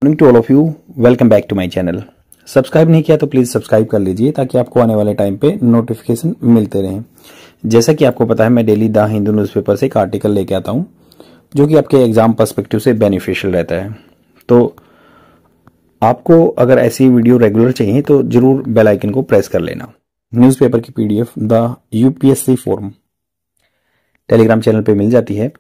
Morning to all of you, welcome back to my channel. Subscribe नहीं किया तो please subscribe कर लीजिए ताकि आपको आने वाले टाइम पे नोटिफिकेशन मिलते रहें। जैसा कि आपको पता है, मैं डेली द हिंदू न्यूज़पेपर से एक आर्टिकल लेके आता हूं जो कि आपके एग्जाम पर्सपेक्टिव से बेनिफिशियल रहता है। तो आपको अगर ऐसी वीडियो रेगुलर चाहिए तो जरूर बेल आइकन को प्रेस कर लेना। न्यूज़पेपर की PDF the UPSC form Telegram channel पे मिल जाती है।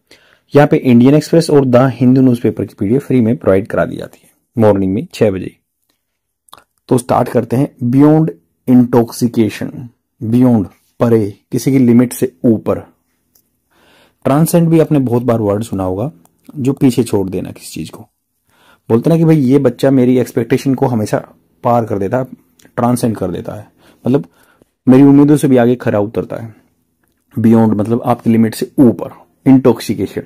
यहाँ पे इंडियन एक्सप्रेस और द हिंदू न्यूज़पेपर की पीडीएफ फ्री में प्रोवाइड करा दी जाती है मॉर्निंग में 6 बजे। तो स्टार्ट करते हैं। बियॉन्ड इंटॉक्सिकेशन, बियॉन्ड परे, किसी की लिमिट से ऊपर। ट्रांसेंड भी आपने बहुत बार वर्ड सुना होगा, जो पीछे छोड़ देना किसी चीज को। बोलते ना कि भाई ये बच्चा मेरी एक्सपेक्टेशन को हमेशा पार कर देता है, ट्रांसेंड कर देता है, मतलब मेरी उम्मीदों से भी आगे खरा उतरता है। बियॉन्ड मतलब आपकी लिमिट से ऊपर। इंटॉक्सिकेशन,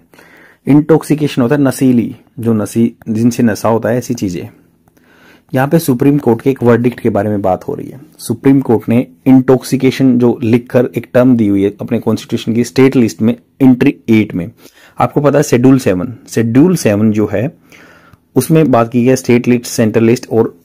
इंटॉक्सिकेशन होता है नशीली, जो जिनसे नशा होता है, ऐसी चीजें। यहाँ पे सुप्रीम कोर्ट के एक वर्डिक्ट के बारे में बात हो रही है। सुप्रीम कोर्ट ने इंटॉक्सिकेशन जो लिखकर एक टर्म दी हुई है अपने कॉन्स्टिट्यूशन की स्टेट लिस्ट में एंट्री 8 में। आपको पता है शेड्यूल 7 जो है उसमें बात की गई स्टेट लिस्ट, सेंट्रल लिस्ट और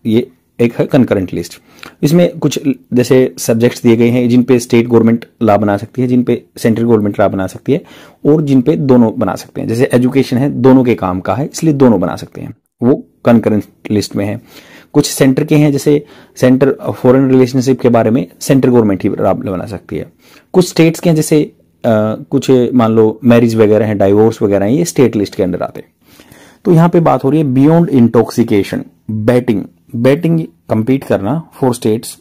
ये एक है कंकरेंट लिस्ट। इसमें कुछ जैसे सब्जेक्ट्स दिए गए हैं जिन पे स्टेट गवर्नमेंट लॉ बना सकती है, जिन पे सेंट्रल गवर्नमेंट लॉ बना सकती है और जिन पे दोनों बना सकते हैं। जैसे एजुकेशन है, दोनों के काम का है, इसलिए दोनों बना सकते हैं, वो कंकरेंट लिस्ट में है। कुछ सेंटर के हैं, जैसे सेंटर फॉरेन रिलेशनशिप के बारे में सेंट्रल गवर्नमेंट ही बना सकती है। कुछ स्टेट्स के हैं, जैसे कुछ मान लो मैरिज वगैरह है, डाइवोर्स वगैरह है, ये स्टेट लिस्ट के अंदर आते हैं। तो यहां पे बात हो रही है बियॉन्ड इंटॉक्सिकेशन, बैटिंग कंपीट करना for states.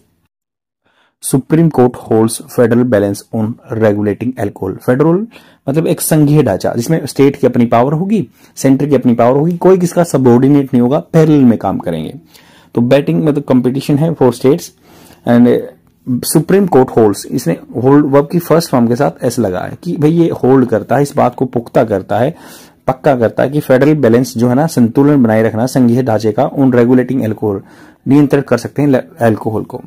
Supreme court holds federal balance on regulating alcohol. Federal मतलब एक संघीय ढांचा जिसमें स्टेट की अपनी पावर होगी, सेंटर की अपनी पावर होगी, कोई किसका सबऑर्डिनेट नहीं होगा, पैरेलल में काम करेंगे। तो बैटिंग मतलब कंपटीशन है for states and supreme court holds, इसने होल्ड वर्ब की फर्स्ट फॉर्म के साथ ऐसे लगा है कि भाई ये होल्ड करता है, इस बात को पुख्ता करता है, पक्का करता है कि फेडरल बैलेंस जो है ना, संतुलन बनाए रखना संघीय ढांचे का, उन रेगुलेटिंग अल्कोहल, नियंत्रित कर सकते हैं अल्कोहल को।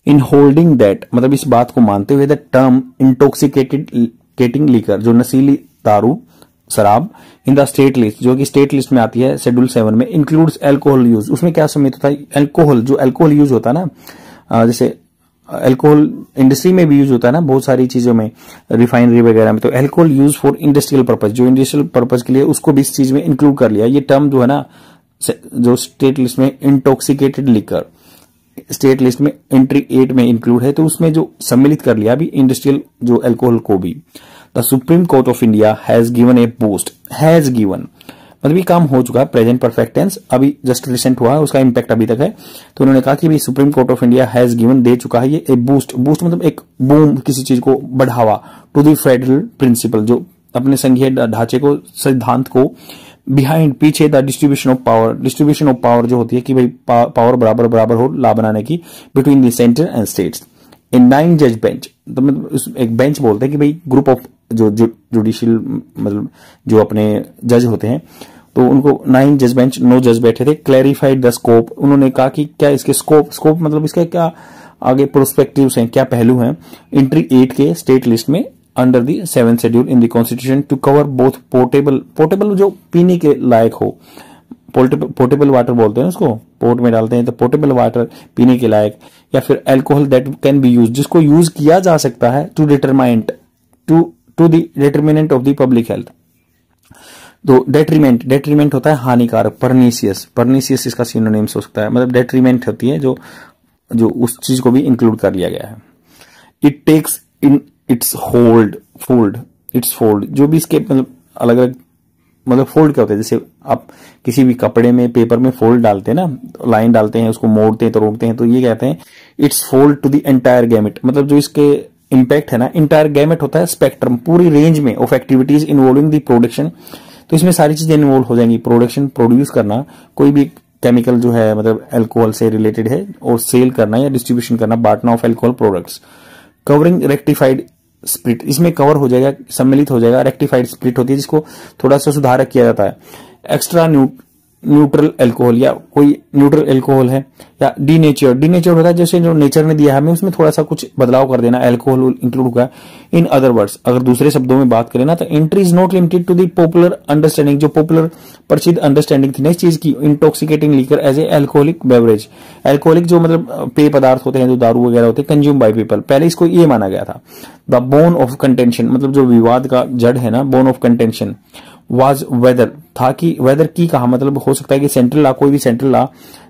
इन होल्डिंग दैट मतलब इस बात को मानते हुए द टर्म इंटॉक्सिकेटिंग लिकर, जो नशीली दारू शराब, इन द स्टेट लिस्ट, जो कि स्टेट लिस्ट में आती है शेड्यूल 7 में, इंक्लूड्स अल्कोहल यूज। उसमें क्या सम्मिलित होता है? अल्कोहल, जो अल्कोहल यूज होता है ना, जैसे अल्कोहल इंडस्ट्री में भी यूज होता है ना, बहुत सारी चीजों में, रिफाइनरी वगैरह में। तो alcohol use for industrial purpose, जो इंडस्ट्रियल पर्पज के लिए, उसको भी इस चीज में इंक्लूड कर लिया। ये टर्म जो है ना, जो स्टेट लिस्ट में इंटॉक्सिकेटेड लिकर स्टेट लिस्ट में एंट्री 8 में इंक्लूड है, तो उसमें जो सम्मिलित कर लिया अभी इंडस्ट्रियल जो अल्कोहल को भी। The supreme court of India has given A boost, has given मतलब ये काम हो चुका है, प्रेजेंट परफेक्ट टेंस, अभी जस्ट रिसेंट हुआ है, उसका इंपैक्ट अभी तक है। तो उन्होंने कहा कि भाई supreme court of India has given, दे चुका है ये ए बूस्ट मतलब एक बूम, किसी चीज को बढ़ावा, टू द फेडरल प्रिंसिपल, जो अपने संघीय ढांचे को, सिद्धांत को, बिहाइंड पीछे द डिस्ट्रीब्यूशन ऑफ पावर जो होती है कि भाई पावर बराबर हो ला बनाने की, between the centre and states. In 9 जज बेंच, तो मतलब एक बेंच बोलते हैं कि भाई ग्रुप ऑफ जो जुडिशियल मतलब जो अपने जज होते हैं, तो उनको 9 जज बेंच, 9 जज बैठे थे। क्लैरिफाइड द स्कोप, उन्होंने कहा कि क्या इसके स्कोप मतलब इसका क्या आगे प्रोस्पेक्टिव्स हैं, क्या पहलू हैं एंट्री 8 के स्टेट लिस्ट में under the 7th schedule in the constitution, to cover both portable जो पीने के लायक हो, पोर्टेबल वाटर बोलते हैं उसको, पोर्ट में डालते हैं तो पोर्टेबल वाटर पीने के लायक, या फिर alcohol that can be use, जिसको यूज किया जा सकता है, to the determinant of the public health. तो डेट्रीमेंट होता है हानिकारक, परनीसियस इसका सिनोनिम्स हो सकता है, मतलब डेट्रीमेंट होती है जो उस चीज को भी इंक्लूड कर लिया गया है। It takes in its fold, जो भी इसके मतलब अलग अलग मतलब फोल्ड क्या होता है, जैसे आप किसी भी कपड़े में, पेपर में फोल्ड डालते हैं ना, लाइन डालते हैं, उसको मोड़ते हैं, तोड़ते हैं, तो ये कहते हैं its fold to the entire gamut, मतलब जो इसके इंपैक्ट है ना, एंटायर गैमेट होता है स्पेक्ट्रम, पूरी रेंज में of activities involving the production. तो इसमें सारी चीजें इन्वॉल्व हो जाएंगी, प्रोडक्शन, प्रोड्यूस करना, कोई भी केमिकल जो है मतलब अल्कोहल से रिलेटेड है, और सेल करना या डिस्ट्रीब्यूशन करना, बांटना of alcohol products. Covering rectified spirit, इसमें कवर हो जाएगा, सम्मिलित हो जाएगा। रेक्टिफाइड स्प्रिट होती है जिसको थोड़ा सा सुधारक किया जाता है। एक्स्ट्रा न्यूट्रल अल्कोहल या कोई न्यूट्रल अल्कोहल है, या डीनेचर होता है जैसे जो नेचर ने दिया है हमें उसमें थोड़ा सा कुछ बदलाव कर देना, अल्कोहल इंक्लूड होगा। इन अदर वर्ड्स, अगर दूसरे शब्दों में बात करें ना, तो entry is not limited to the popular understanding, जो पॉपुलर प्रसिद्ध अंडरस्टैंडिंग थी ना इस चीज की, intoxicating liquor as a alcoholic beverage. Alcoholic जो मतलब पेय पदार्थ होते हैं, जो दारू वगैरह होते हैं, कंज्यूम बाय पीपल, पहले इसको ये माना गया था। द बोन ऑफ कंटेंशन, मतलब जो विवाद का जड़ है ना, bone of contention was whether, था कि वेदर की कहा मतलब हो सकता है कि सेंट्रल लॉ, कोई भी central law,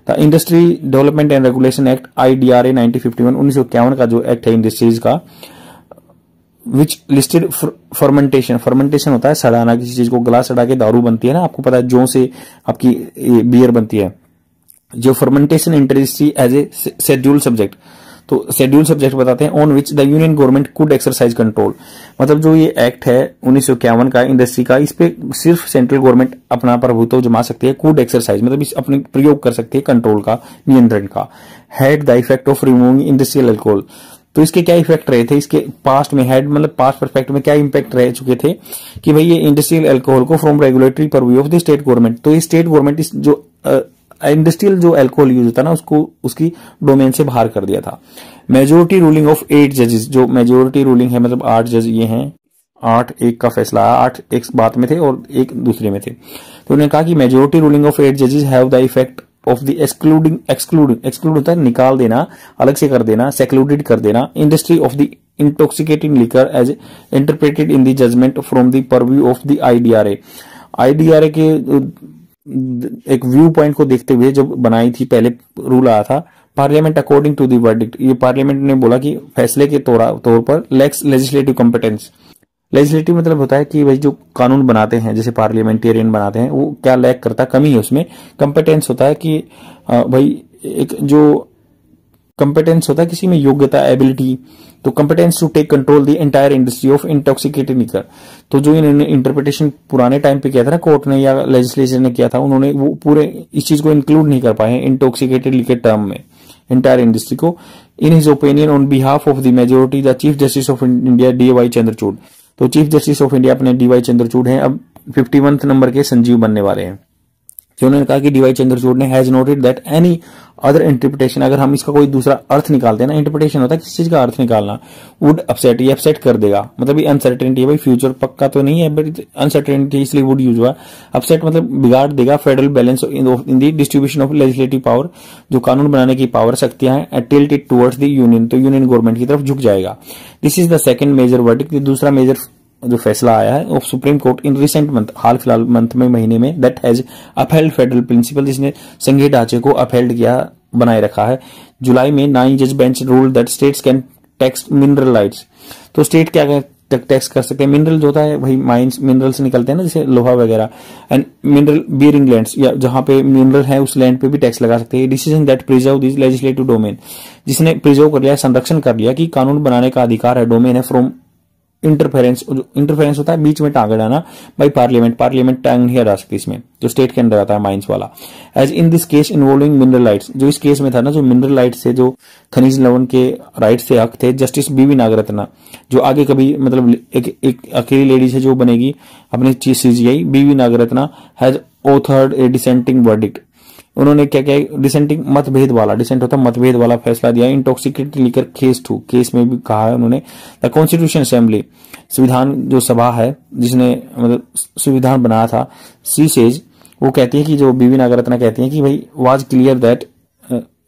the industry development and regulation act IDRA 1951, 1951 का जो एक्ट है इंडस्ट्रीज का, विच लिस्टेड फर्मेंटेशन होता है सड़ाना, किसी चीज को गला सड़ा के दारू बनती है ना, आपको पता है जौ से आपकी बियर बनती है, जो fermentation industry as a schedule subject, तो शेड्यूल सब्जेक्ट बताते हैं, on which the union government could exercise control, मतलब जो ये एक्ट है 1951 का इंडस्ट्री का, इस पे सिर्फ सेंट्रल गवर्नमेंट अपना प्रभुत्व जमा सकती है, कुड एक्सरसाइज मतलब इस अपने प्रयोग कर सकती है कंट्रोल का, नियंत्रण का। Had the effect of removing industrial alcohol, तो इसके क्या इफेक्ट रहे थे, इसके पास्ट में हैड मतलब पास्ट परफेक्ट में क्या इम्पैक्ट रह चुके थे कि भाई ये इंडस्ट्रियल अल्कोहल को from regulatory purview of the state government, तो ये स्टेट गवर्नमेंट इस जो इंडस्ट्रियल जो अल्कोहल यूज होता है ना उसको उसकी डोमेन से बाहर कर दिया था। मेजोरिटी रूलिंग ऑफ 8 जजेस, जो मेजोरिटी रूलिंग है मतलब 8 जज ये हैं, 8-1 का फैसला, 8 एक बात में थे और एक दूसरे में थे, तो उन्होंने कहा कि मेजोरिटी रूलिंग ऑफ 8 जजेस have the effect of the exclude होता है निकाल देना, अलग से कर देना, सेक्लूडेड कर देना, industry of the intoxicating liquor as interpreted in the judgment from the purview of the IDRA के एक व्यू पॉइंट को देखते हुए जब बनाई थी, पहले रूल आया था, parliament according to the verdict, ये पार्लियामेंट ने बोला कि फैसले के तौर पर लैक्स लेजिस्लेटिव कॉम्पिटेंस, लेजिस्लेटिव मतलब होता है कि भाई जो कानून बनाते हैं जैसे पार्लियामेंटेरियन बनाते हैं वो क्या लैक करता है, कमी है उसमें। कंपिटेंस होता है कि भाई एक जो कंपिटेंस होता है किसी में योग्यता, एबिलिटी, तो competence to take control the entire industry of intoxicated liquor, तो जो इन्होंने इंटरप्रिटेशन पुराने टाइम पे किया था ना कोर्ट ने या लेजिस्लेचर ने किया था, उन्होंने वो पूरे इस चीज को इंक्लूड नहीं कर पाए इंटॉक्सिकेटेड लिकर टर्म में एंटायर इंडस्ट्री को। In his opinion on behalf of the majority the chief justice of India DY Chandrachud, तो चीफ जस्टिस ऑफ इंडिया अपने DY चंद्रचूड़ हैं, अब 51 नंबर के संजीव बनने वाले हैं। जो उन्होंने कहा कि DY चंद्रचूड़ ने has noted that any other interpretation, अगर हम इसका कोई दूसरा अर्थ निकालते हैं ना, इंटरप्रिटेशन होता है किसी चीज का अर्थ निकालना, वुड अपसेट, ये अपसेट कर देगा, मतलब ये अनसर्टेनिटी है भाई, फ्यूचर पक्का तो नहीं है बट अनसर्टेनिटी इसलिए वुड यूज हुआ, अपसेट मतलब बिगाड़ देगा federal balance in the distribution of legislative power, जो कानून बनाने की पावर शक्तियां हैं, tilt it towards the union, तो यूनियन गवर्नमेंट की तरफ झुक जाएगा। This is the second major verdict, दूसरा मेजर जो फैसला आया है of supreme court in recent month, हाल फिलहाल मंथ में महीने में, that has upheld federal principal, जिसने संघीय ढांचे को अपहेल्ड किया, बनाए रखा है। जुलाई में 9 जज bench rule that states can tax mineral rights, तो स्टेट क्या टैक्स कर सकते हैं, मिनरल जो होता है वही माइंस मिनरल से निकलते हैं ना जैसे लोहा वगैरह, एंड मिनरल बियरिंग लैंड्स, या जहां पे मिनरल है उस लैंड पे भी टैक्स लगा सकते हैं। Decision that preserve this legislative domain, जिसने प्रिजर्व कर लिया, संरक्षण कर लिया कि कानून बनाने का अधिकार है, डोमेन है फ्रॉम इंटरफेरेंस होता है बीच में टांग अड़ाना बाई पार्लियामेंट टांग नहीं अड़ा सकती इसमें, जो स्टेट के अंदर आता है माइंस वाला। As in this case involving mineral rights, जो इस केस में था ना, जो मिनरल राइट्स से, जो खनिज लवण के राइट से हक थे, जस्टिस BV नागरत्ना, जो आगे कभी मतलब एक अकेली लेडीज है जो बनेगी अपनी CJI, BV Nagarathna has authored A dissenting verdict, उन्होंने क्या क्या डिसेंटिंग मतभेद वाला, डिसेंट होता मतभेद वाला फैसला दिया इंटॉक्सिकेटेड लिकर केस 2, केस में भी कहा है उन्होंने, द कॉन्स्टिट्यूशन असेंबली, संविधान जो सभा है जिसने मतलब संविधान बनाया था, सी सेज, वो कहती है कि जो BV नागरत्ना कहती है कि भाई was clear that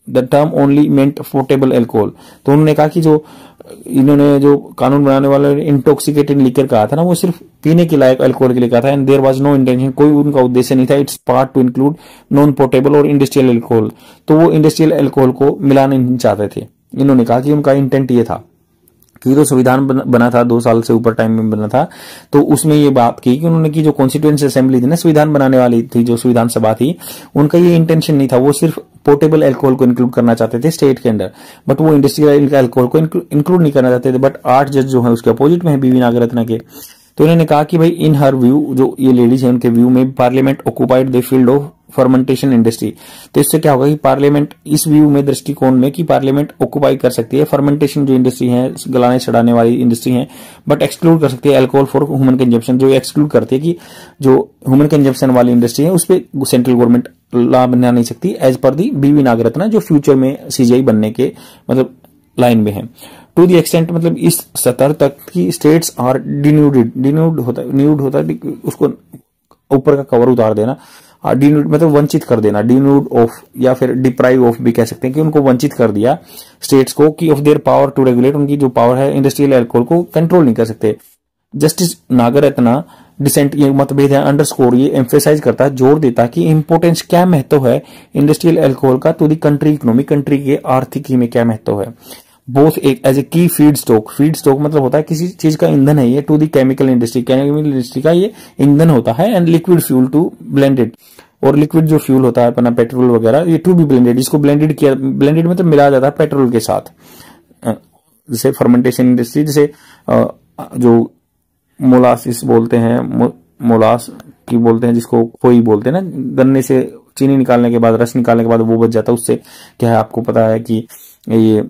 the term only meant portable alcohol, तो उन्होंने कहा कि जो इन्होंने जो कानून बनाने वाले इंटॉक्सिकेटेड लिकर कहा था ना, वो सिर्फ पीने के लायक अल्कोहल के लिए कहा था, and there was no intention, कोई उनका उद्देश्य नहीं था, its part to include non portable और इंडस्ट्रियल अल्कोहल, तो वो इंडस्ट्रियल अल्कोहल को मिलाना नहीं चाहते थे। इन्होंने कहा कि उनका इंटेंट ये था कि जो संविधान बना था 2 साल से ऊपर टाइम में बना था, तो उसमें ये बात की कि उन्होंने की जो कॉन्स्टिट्यूएंसी असेंबली थी ना, संविधान बनाने वाली थी जो संविधान सभा थी, उनका ये इंटेंशन नहीं था, वो सिर्फ पोर्टेबल अल्कोहल को इंक्लूड करना चाहते थे स्टेट के अंदर, बट वो इंडस्ट्रियल अल्कोहल को इंक्लूड नहीं करना चाहते थे। बट 8 जज जो है उसके अपोजिट में है BV नागरत्ना के, तो उन्होंने कहा कि भाई इन हर व्यू, जो ये लेडीज है उनके व्यू में, parliament occupied the field of fermentation industry. तो इससे क्या होगा कि पार्लियामेंट इस व्यू में, दृष्टिकोण में, कि पार्लियामेंट ऑक्युपाई कर सकती है फर्मेंटेशन जो इंडस्ट्री है, गलाने चढ़ाने वाली इंडस्ट्री है, बट एक्सक्लूड कर सकती है अल्कोहल फॉर ह्यूमन कंजम्पशन, जो एक्सक्लूड करती है कि जो ह्यूमन कंजम्पशन वाली इंडस्ट्री है उस पर सेंट्रल गवर्नमेंट लॉ बना नहीं सकती एज पर दी बीवी नागरत्ना, जो फ्यूचर में सीजीआई बनने के मतलब लाइन में है। टू दी एक्सटेंट, मतलब इस स्तर तक की स्टेट्स आर डिन्यूड होता है उसको ऊपर का कवर उतार देना, डिन्यूड मतलब वंचित कर देना, डिन्यूड ऑफ या फिर डिप्राइव ऑफ भी कह सकते हैं कि उनको वंचित कर दिया स्टेट्स को कि of their power to regulate, उनकी जो पावर है इंडस्ट्रियल अल्कोहल को कंट्रोल नहीं कर सकते। जस्टिस नागरत्ना डिसेंट, ये मतभेद है, अंडरस्कोर, ये एम्फेसाइज करता है, जोर देता है कि इंपोर्टेंस क्या महत्व है इंडस्ट्रियल अल्कोहल का to the country economy, country के आर्थिकी में क्या महत्व है। बोथ एक एज ए की फीड स्टॉक मतलब होता है किसी चीज का ईंधन है ये, to the chemical industry, chemical industry का ये ईंधन होता है, and liquid fuel to blended, और लिक्विड जो फ्यूल होता है अपना पेट्रोल वगैरह, ये टू बी ब्लेंडेड, इसको ब्लेंडेड किया, ब्लेंडेड मतलब मिलाया जाता है पेट्रोल के साथ। जैसे फर्मेंटेशन इंडस्ट्री, जैसे जो मोलासिस बोलते हैं, मोलास की बोलते हैं, जिसको खोई बोलते हैं ना, गन्ने से चीनी निकालने के बाद, रस निकालने के बाद वो बच जाता है, उससे क्या है आपको पता है कि ये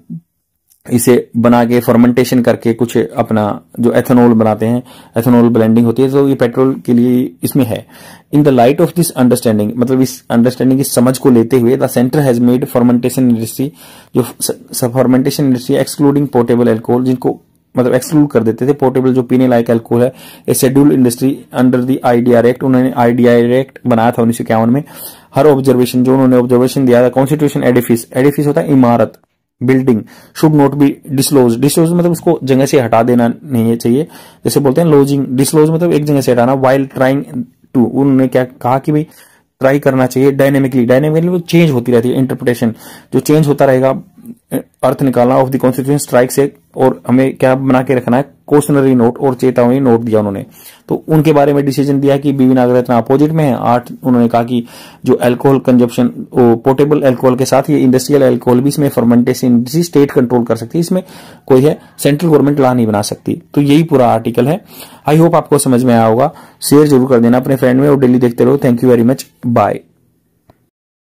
इसे बना के फर्मेंटेशन करके कुछ अपना जो एथेनॉल बनाते हैं, एथेनॉल ब्लेंडिंग होती है, तो ये पेट्रोल के लिए इसमें है। In the light of this understanding, मतलब इस अंडरस्टैंडिंग की समझ को लेते हुए, the centre has made fermentation industry, जो fermentation industry excluding portable alcohol, जिनको मतलब एक्सक्लूड कर देते थे, पोर्टेबल जो पीने लायक अल्कोहल है, a schedule industry under the IDR act, उन्होंने आईडीआर एक्ट बनाया था 1951 में। हर ऑब्जर्वेशन, जो उन्होंने ऑब्जर्वेशन दिया था, कॉन्स्टिट्यूशन एडिफिस, एडिफिस होता है इमारत, बिल्डिंग, शुड नॉट बी डिसलोज, डिसलोज मतलब उसको जगह से हटा देना नहीं चाहिए, जैसे बोलते हैं लॉजिंग, डिसलोज मतलब एक जगह से हटाना, वाइल ट्राइंग टू, उन्होंने क्या कहा कि भाई ट्राई करना चाहिए डायनेमिकली वो चेंज होती रहती है, इंटरप्रिटेशन जो चेंज होता रहेगा, अर्थ निकालना ऑफ द कॉन्स्टिट्यूशन स्ट्राइक से, और हमें क्या बना के रखना है, क्वेश्चनरी नोट और चेतावनी नोट दिया उन्होंने। तो उनके बारे में डिसीजन दिया कि बीवी नागरत्ना अपोजिट में है। 8 उन्होंने कहा कि जो अल्कोहल कंजप्शन पोर्टेबल अल्कोहल के साथ ये इंडस्ट्रियल अल्कोहल भी, इसमें फर्मेंटेशन इंडस्ट्री स्टेट कंट्रोल कर सकती है, इसमें कोई है सेंट्रल गवर्नमेंट लॉ नहीं बना सकती। तो यही पूरा आर्टिकल है। आई होप आपको समझ में आया होगा। शेयर जरूर कर देना अपने फ्रेंड में और डेली देखते रहो। Thank you very much, bye.